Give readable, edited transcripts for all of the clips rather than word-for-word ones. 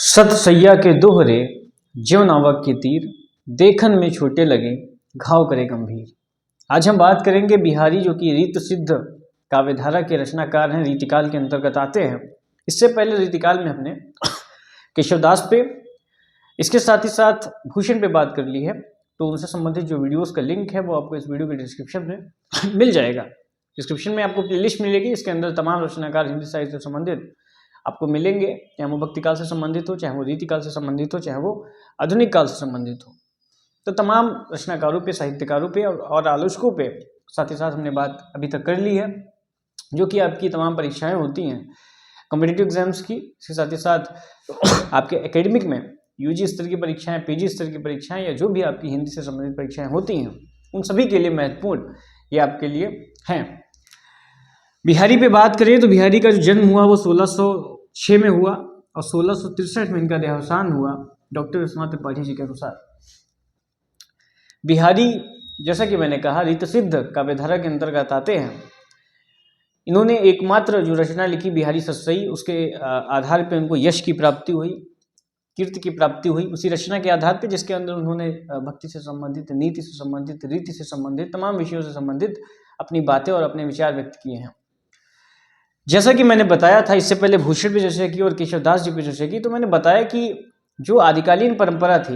सत सैया के दोहरे ज्यों नावक के तीर, देखन में छोटे लगे घाव करे गंभीर। आज हम बात करेंगे बिहारी, जो कि रीत सिद्ध काव्यधारा के रचनाकार हैं, रीतिकाल के अंतर्गत आते हैं। इससे पहले रीतिकाल में हमने केशवदास पे, इसके साथ ही साथ भूषण पे बात कर ली है। तो उनसे संबंधित जो वीडियोस का लिंक है वो आपको इस वीडियो के डिस्क्रिप्शन में मिल जाएगा। डिस्क्रिप्शन में आपको प्लेलिस्ट मिलेगी, इसके अंदर तमाम रचनाकार हिंदी साहित्य से संबंधित आपको मिलेंगे, चाहे वो भक्ति काल से संबंधित हो, चाहे वो रीतिकाल से संबंधित हो, चाहे वो आधुनिक काल से संबंधित हो। तो तमाम रचनाकारों पे, साहित्यकारों पे और आलोचकों पे साथ ही साथ हमने बात अभी तक कर ली है, जो कि आपकी तमाम परीक्षाएं होती हैं कॉम्पिटिटिव एग्जाम्स की। इसके साथ ही साथ आपके एकेडमिक में यूजी स्तर की परीक्षाएं, पीजी स्तर की परीक्षाएं, या जो भी आपकी हिंदी से संबंधित परीक्षाएं होती हैं, उन सभी के लिए महत्वपूर्ण ये आपके लिए हैं। बिहारी पे बात करें तो बिहारी का जो जन्म हुआ वो 1606 में हुआ और 1663 में इनका देहावसान हुआ, डॉक्टर विश्वनाथ त्रिपाठी जी के अनुसार। बिहारी, जैसा कि मैंने कहा, रीतसिद्ध काव्यधारा के अंतर्गत आते हैं। इन्होंने एकमात्र जो रचना लिखी बिहारी सतसई, उसके आधार पर उनको यश की प्राप्ति हुई, कीर्ति की प्राप्ति हुई, उसी रचना के आधार पर जिसके अंदर उन्होंने भक्ति से संबंधित, नीति से संबंधित, रीति से संबंधित, तमाम विषयों से संबंधित अपनी बातें और अपने विचार व्यक्त किए हैं। जैसा कि मैंने बताया था इससे पहले भूषण पे चर्चा की और केशवदास जी पे चर्चा की, तो मैंने बताया कि जो आदिकालीन परंपरा थी,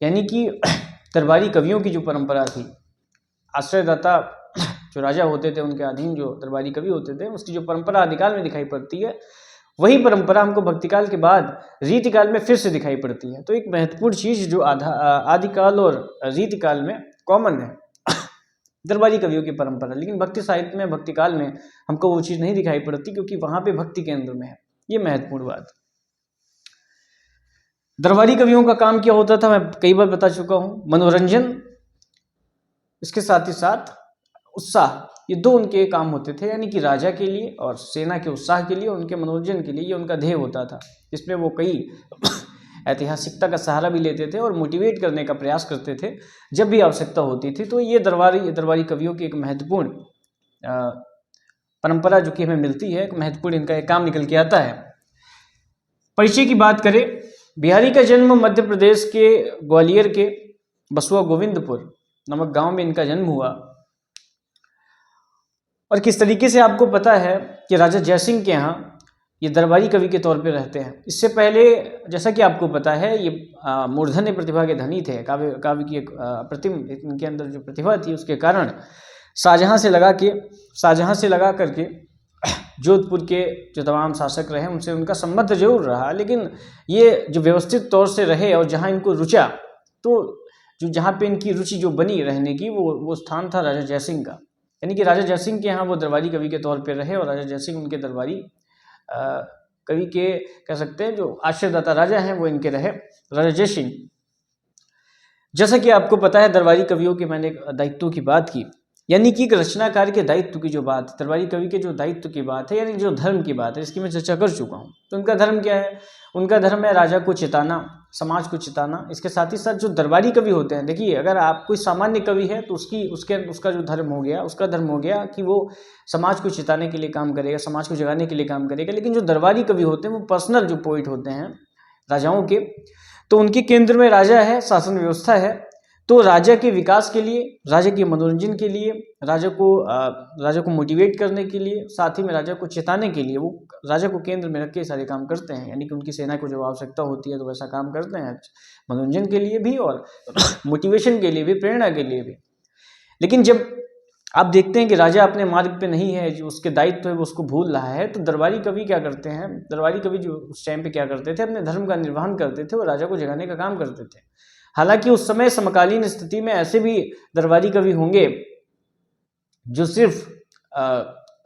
यानी कि दरबारी कवियों की जो परंपरा थी, आश्रयदाता जो राजा होते थे उनके अधीन जो दरबारी कवि होते थे, उसकी जो परंपरा आदिकाल में दिखाई पड़ती है, वही परंपरा हमको भक्तिकाल के बाद रीतिकाल में फिर से दिखाई पड़ती है। तो एक महत्वपूर्ण चीज जो आदिकाल और रीतिकाल में कॉमन है, दरबारी कवियों की परंपरा, लेकिन भक्ति साहित्य में, भक्ति काल में हमको वो चीज नहीं दिखाई पड़ती, क्योंकि वहां पे भक्ति केंद्र में है। ये महत्वपूर्ण बात। दरबारी कवियों का काम क्या होता था, मैं कई बार बता चुका हूं, मनोरंजन, इसके साथ ही साथ उत्साह, ये दो उनके काम होते थे। यानी कि राजा के लिए और सेना के उत्साह के लिए, उनके मनोरंजन के लिए, ये उनका ध्येय होता था, जिसमें वो कई ऐतिहासिकता का सहारा भी लेते थे और मोटिवेट करने का प्रयास करते थे जब भी आवश्यकता होती थी। तो ये दरबारी कवियों की एक महत्वपूर्ण परंपरा जो कि हमें मिलती है, एक महत्वपूर्ण इनका एक काम निकल के आता है। परिचय की बात करें, बिहारी का जन्म मध्य प्रदेश के ग्वालियर के बसुआ गोविंदपुर नामक गांव में इनका जन्म हुआ। और किस तरीके से आपको पता है कि राजा जयसिंह के यहाँ ये दरबारी कवि के तौर पे रहते हैं। इससे पहले, जैसा कि आपको पता है, ये मूर्धन्य प्रतिभा के धनी थे, काव्य की एक अप्रतिम इनके अंदर जो प्रतिभा थी, उसके कारण शाहजहां से लगा करके जोधपुर के जो तमाम शासक रहे उनसे उनका संबंध जरूर रहा, लेकिन ये जो व्यवस्थित तौर से रहे और जहाँ इनको रुचा, तो जो जहाँ पे इनकी रुचि जो बनी रहने की, वो स्थान था राजा जयसिंह का। यानी कि राजा जयसिंह के यहाँ वो दरबारी कवि के तौर पर रहे और राजा जयसिंह उनके दरबारी कवि के, कह सकते हैं, जो आश्रयदाता राजा हैं, वो इनके रहे, राजा जयसिंह। जैसा कि आपको पता है, दरबारी कवियों के मैंने दायित्वों की बात की, यानी कि एक रचनाकार के दायित्व की जो बात, दरबारी कवि के जो दायित्व की बात है, यानी जो धर्म की बात है, इसकी मैं चर्चा कर चुका हूँ। तो उनका धर्म क्या है? उनका धर्म है राजा को चिताना, समाज को चिताना। इसके साथ ही साथ जो दरबारी कवि होते हैं, देखिए, अगर आप कोई सामान्य कवि है तो उसका जो धर्म हो गया, उसका धर्म हो गया कि वो समाज को चिताने के लिए काम करेगा, समाज को जगाने के लिए काम करेगा। लेकिन जो दरबारी कवि होते हैं, वो पर्सनल जो पोइट होते हैं राजाओं के, तो उनके केंद्र में राजा है, शासन व्यवस्था है। तो राजा के विकास के लिए, राजा के मनोरंजन के लिए, राजा को मोटिवेट करने के लिए, साथ ही में राजा को चेताने के लिए, वो राजा को केंद्र में रख के सारे काम करते हैं। यानी कि उनकी सेना को जब आवश्यकता होती है तो वैसा काम करते हैं, मनोरंजन के लिए भी और मोटिवेशन के लिए भी, प्रेरणा के लिए भी। लेकिन जब आप देखते हैं कि राजा अपने मार्ग पे नहीं है, जो उसके दायित्व है वो उसको भूल रहा है, तो दरबारी कवि क्या करते हैं? दरबारी कवि जो उस टाइम पे क्या करते थे, अपने धर्म का निर्वहन करते थे और राजा को जगाने का काम करते थे। हालांकि उस समय समकालीन स्थिति में ऐसे भी दरबारी कवि होंगे जो सिर्फ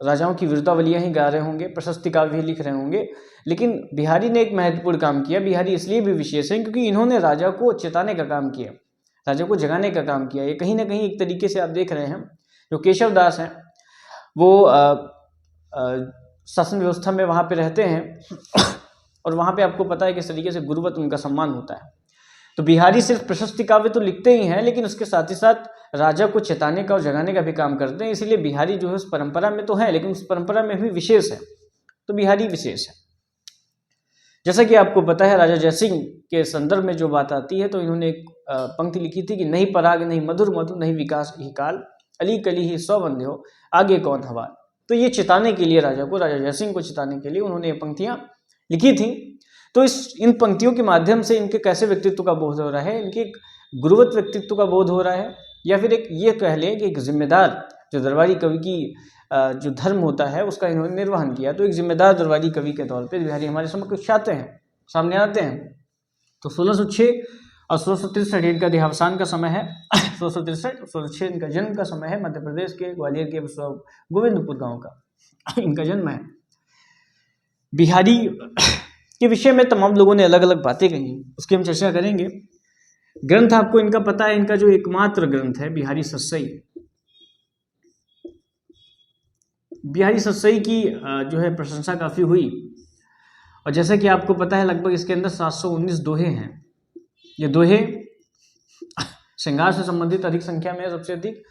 राजाओं की वीरतावलियां ही गा रहे होंगे, प्रशस्ति काव्य लिख रहे होंगे, लेकिन बिहारी ने एक महत्वपूर्ण काम किया। बिहारी इसलिए भी विशेष है क्योंकि इन्होंने राजा को चेताने का काम किया, राजा को जगाने का काम किया। ये कहीं ना कहीं एक तरीके से आप देख रहे हैं, जो केशवदास हैं वो शासन व्यवस्था में वहाँ पे रहते हैं और वहाँ पे आपको पता है किस तरीके से गुरुवत उनका सम्मान होता है। तो बिहारी सिर्फ प्रशस्ति काव्य तो लिखते ही हैं, लेकिन उसके साथ ही साथ राजा को चेताने का और जगाने का भी काम करते हैं। इसीलिए बिहारी जो है उस परंपरा में तो है, लेकिन उस परंपरा में भी विशेष है, तो बिहारी विशेष है। जैसा कि आपको पता है राजा जयसिंह के संदर्भ में जो बात आती है, तो इन्होंने एक पंक्ति लिखी थी कि नहीं पराग नहीं मधुर मधु नहीं विकास ही काल, अली कली ही सौ बंदे हो आगे कौन हवाल। तो ये चिताने के लिए राजा जयसिंह को चिताने के लिए उन्होंने ये पंक्तियां लिखी थी। तो इन पंक्तियों के माध्यम से इनके कैसे व्यक्तित्व का बोध हो रहा है, इनके गुरुवत व्यक्तित्व का बोध हो रहा है, या फिर एक ये कह लें कि एक जिम्मेदार जो दरबारी कवि की जो धर्म होता है उसका इन्होंने निर्वहन किया। तो एक जिम्मेदार दरबारी कवि के तौर पे बिहारी हमारे समक्ष आते हैं, सामने आते हैं। तो 1606 और 1663 इनका देहावसान का समय है। 1663 1606 इनका जन्म का समय है, मध्य प्रदेश के ग्वालियर के गोविंदपुर गांव का इनका जन्म है। बिहारी के विषय में तमाम लोगों ने अलग अलग बातें कही, उसकी हम चर्चा करेंगे। ग्रंथ आपको इनका पता है, इनका जो एकमात्र ग्रंथ है बिहारी सतसई। बिहारी सतसई की जो है प्रशंसा काफ़ी हुई, और जैसा कि आपको पता है लगभग इसके अंदर 719 दोहे हैं। ये दोहे श्रृंगार से संबंधित अधिक संख्या में है, सबसे अधिक,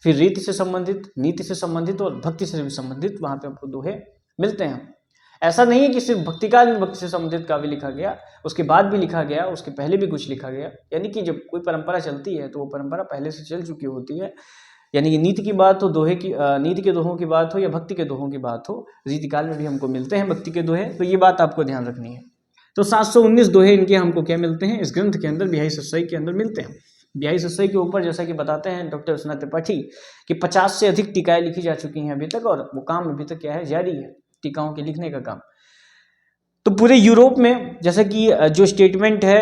फिर रीति से संबंधित, नीति से संबंधित और भक्ति से भी संबंधित वहाँ पे आपको दोहे मिलते हैं। ऐसा नहीं है कि सिर्फ भक्तिकाल में भक्ति से संबंधित काव्य लिखा गया, उसके बाद भी लिखा गया, उसके पहले भी कुछ लिखा गया। यानी कि जब कोई परंपरा चलती है तो वो परंपरा पहले से चल चुकी होती है। यानी कि नीति की बात हो, दोहे की नीति के दोहों की बात हो या भक्ति के दोहों की बात हो, रीतिकाल में भी हमको मिलते हैं भक्ति के दोहे। तो ये बात आपको ध्यान रखनी है। तो 719 दोहे इनके हमको क्या मिलते हैं, इस ग्रंथ के अंदर बिहारी सतसई के अंदर मिलते हैं। बिहारी सतसई के ऊपर जैसा कि बताते हैं डॉक्टर विश्वनाथ त्रिपाठी कि 50 से अधिक टीकाएँ लिखी जा चुकी हैं अभी तक, और वो काम अभी तक क्या है, जारी है, टीकाओं के लिखने का काम। तो पूरे यूरोप में जैसा कि जो स्टेटमेंट है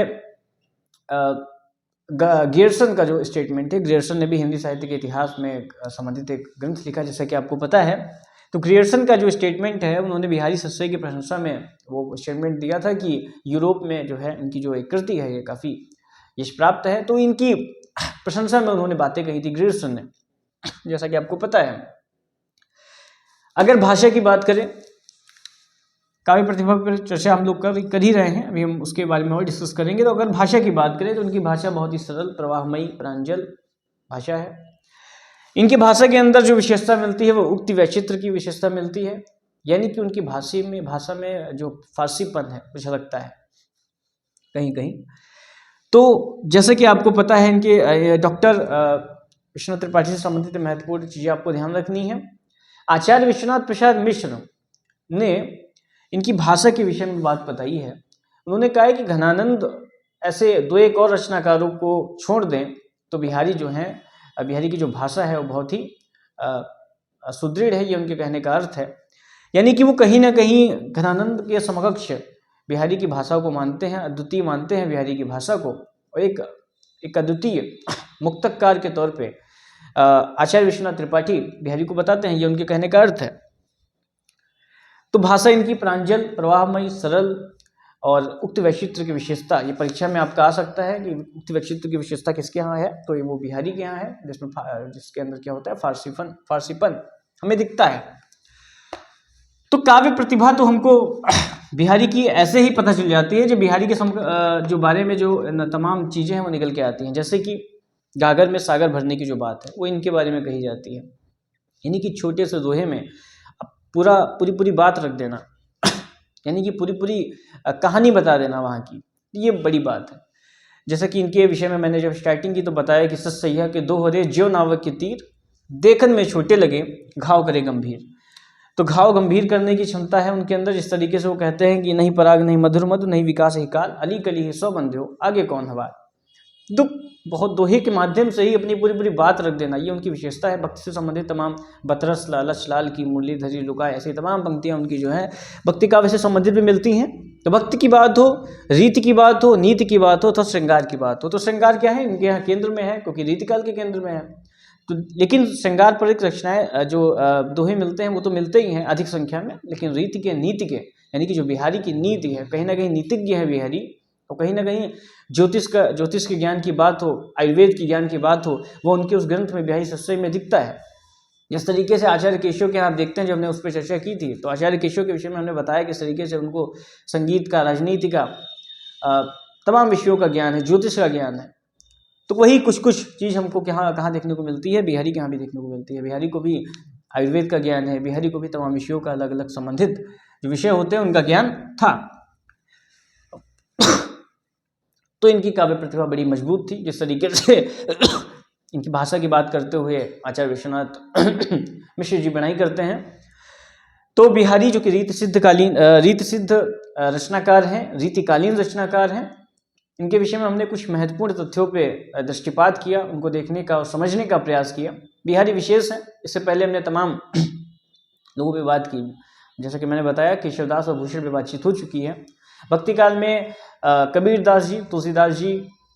ग्रियर्सन का, जो स्टेटमेंट है, ग्रियर्सन ने भी हिंदी साहित्य के इतिहास में संबंधित एक ग्रंथ लिखा जैसा कि आपको पता है। तो ग्रियर्सन का जो स्टेटमेंट है, उन्होंने बिहारी सतसई की प्रशंसा में वो स्टेटमेंट दिया था कि यूरोप में जो है इनकी जो एक कृति है ये काफ़ी यश प्राप्त है। तो इनकी प्रशंसा में उन्होंने बातें कही थी ग्रियर्सन ने, जैसा कि आपको पता है। अगर भाषा की बात करें, काव्य प्रतिभा पर चर्चा हम लोग कर ही रहे हैं, अभी हम उसके बारे में और डिस्कस करेंगे। तो अगर भाषा की बात करें तो उनकी भाषा बहुत ही सरल, प्रवाहमयी, प्रांजल भाषा है। इनकी भाषा के अंदर जो विशेषता मिलती है वो उक्ति वैचित्र की विशेषता मिलती है, यानी कि उनकी भाषा में जो फारसीपन है वो झलकता है कहीं कहीं। तो जैसे कि आपको पता है इनके डॉक्टर विश्वनाथ त्रिपाठी से संबंधित महत्वपूर्ण चीज़ें आपको ध्यान रखनी है। आचार्य विश्वनाथ प्रसाद मिश्र ने इनकी भाषा के विषय में बात बताई है। उन्होंने कहा है कि घनानंद ऐसे दो एक और रचनाकारों को छोड़ दें तो बिहारी जो हैं, बिहारी की जो भाषा है वो बहुत ही सुदृढ़ है, ये उनके कहने का अर्थ है। यानी कि वो कहीं ना कहीं घनानंद के समकक्ष बिहारी की भाषा को मानते हैं, अद्वितीय मानते हैं बिहारी की भाषा को, और एक अद्वितीय मुक्तकार के तौर पे आचार्य विश्वनाथ त्रिपाठी बिहारी को बताते हैं, ये उनके कहने का अर्थ है। तो भाषा इनकी प्रांजल, प्रवाहमयी, सरल और उक्त वैचित्र की विशेषता, ये परीक्षा में आपका आ सकता है कि उक्त वैचित्र की विशेषता किसके यहाँ है, तो ये वो बिहारी के यहाँ है, जिसके अंदर क्या होता है, फारसीपन हमें दिखता है। तो काव्य प्रतिभा तो हमको बिहारी की ऐसे ही पता चल जाती है, जो बिहारी के जो बारे में जो तमाम चीज़ें हैं वो निकल के आती हैं। जैसे कि गागर में सागर भरने की जो बात है वो इनके बारे में कही जाती है, यानी कि छोटे से दोहे में पूरी बात रख देना, यानी कि पूरी कहानी बता देना वहाँ की, ये बड़ी बात है। जैसा कि इनके विषय में मैंने जब स्टार्टिंग की तो बताया कि सच सैया के दो हरे ज्यो नावक के तीर, देखन में छोटे लगे घाव करे गंभीर। तो घाव गंभीर करने की क्षमता है उनके अंदर। जिस तरीके से वो कहते हैं कि नहीं पराग नहीं मधुर मधु नहीं विकास ही काल, अली कली ही सौ बंदे हो आगे कौन हवाल। दुख बहुत दोहे के माध्यम से ही अपनी पूरी बात रख देना, ये उनकी विशेषता है। भक्ति से संबंधित तमाम बतरस लालच लाल की मुरलीधरी लुका, ऐसी तमाम पंक्तियाँ उनकी जो है भक्ति काव्य से संबंधित भी मिलती हैं। तो भक्ति की बात हो, रीति की बात हो, नीति की बात हो, तो श्रृंगार की बात हो, तो श्रृंगार क्या है, इनके यहाँ केंद्र में है, क्योंकि रीतिकाल के केंद्र में है। तो लेकिन श्रृंगार पर एक रचनाएं जो दोहे मिलते हैं वो तो मिलते ही हैं अधिक संख्या में, लेकिन रीति के, नीति के, यानी कि जो बिहारी की नीति है, कहीं ना कहीं नीतिज्ञ है बिहारी, तो कहीं ना कहीं ज्योतिष के ज्ञान की बात हो, आयुर्वेद की ज्ञान की बात हो, वो उनके उस ग्रंथ में बिहारी सतसई में दिखता है। जिस तरीके से आचार्य केशव के आप देखते हैं, जब हमने उस पर चर्चा की थी तो आचार्य केशव के विषय में हमने बताया किस तरीके से उनको संगीत का, राजनीति का, तमाम विषयों का ज्ञान है, ज्योतिष का ज्ञान है। तो वही कुछ चीज़ हमको कहाँ देखने को मिलती है, बिहारी के यहाँ भी देखने को मिलती है। बिहारी को भी आयुर्वेद का ज्ञान है, बिहारी को भी तमाम विषयों का अलग अलग संबंधित जो विषय होते हैं उनका ज्ञान था। तो इनकी काव्य प्रतिभा बड़ी मजबूत थी। जिस तरीके से इनकी भाषा की बात करते हुए आचार्य विश्वनाथ मिश्र जी बनाई करते हैं। तो बिहारी जो कि रीत सिद्ध रचनाकार हैं, रीतिकालीन रचनाकार हैं, इनके विषय में हमने कुछ महत्वपूर्ण तथ्यों पे दृष्टिपात किया, उनको देखने का और समझने का प्रयास किया। बिहारी विशेष हैं, इससे पहले हमने तमाम लोगों पे बात की, जैसा कि मैंने बताया केशवदास और भूषण पे बातचीत हो चुकी है। भक्ति काल में कबीर दास जी, तुलसीदास जी,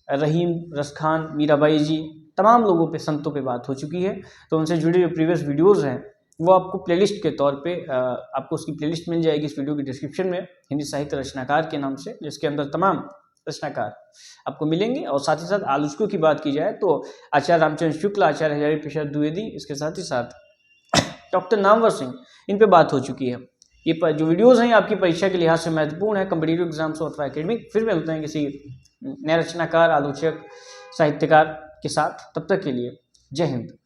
रहीम, रसखान, मीराबाई जी, तमाम लोगों पे, संतों पे बात हो चुकी है। तो उनसे जुड़े जो प्रीवियस वीडियोज़ हैं वो आपको प्लेलिस्ट के तौर पे आपको उसकी प्लेलिस्ट मिल जाएगी इस वीडियो की डिस्क्रिप्शन में, हिंदी साहित्य रचनाकार के नाम से, जिसके अंदर तमाम रचनाकार आपको मिलेंगे। और साथ ही साथ आलोचकों की बात की जाए तो आचार्य रामचंद्र शुक्ल, आचार्य हजारी प्रसाद द्विवेदी, इसके साथ ही साथ डॉक्टर नामवर सिंह, इन पे बात हो चुकी है। ये जो वीडियोज़ हैं आपकी परीक्षा के लिहाज से महत्वपूर्ण है, कॉम्पिटिटिव एग्जाम्स अथवा एकेडमिक। फिर मिलते हैं किसी नए रचनाकार, आलोचक, साहित्यकार के साथ। तब तक के लिए जय हिंद।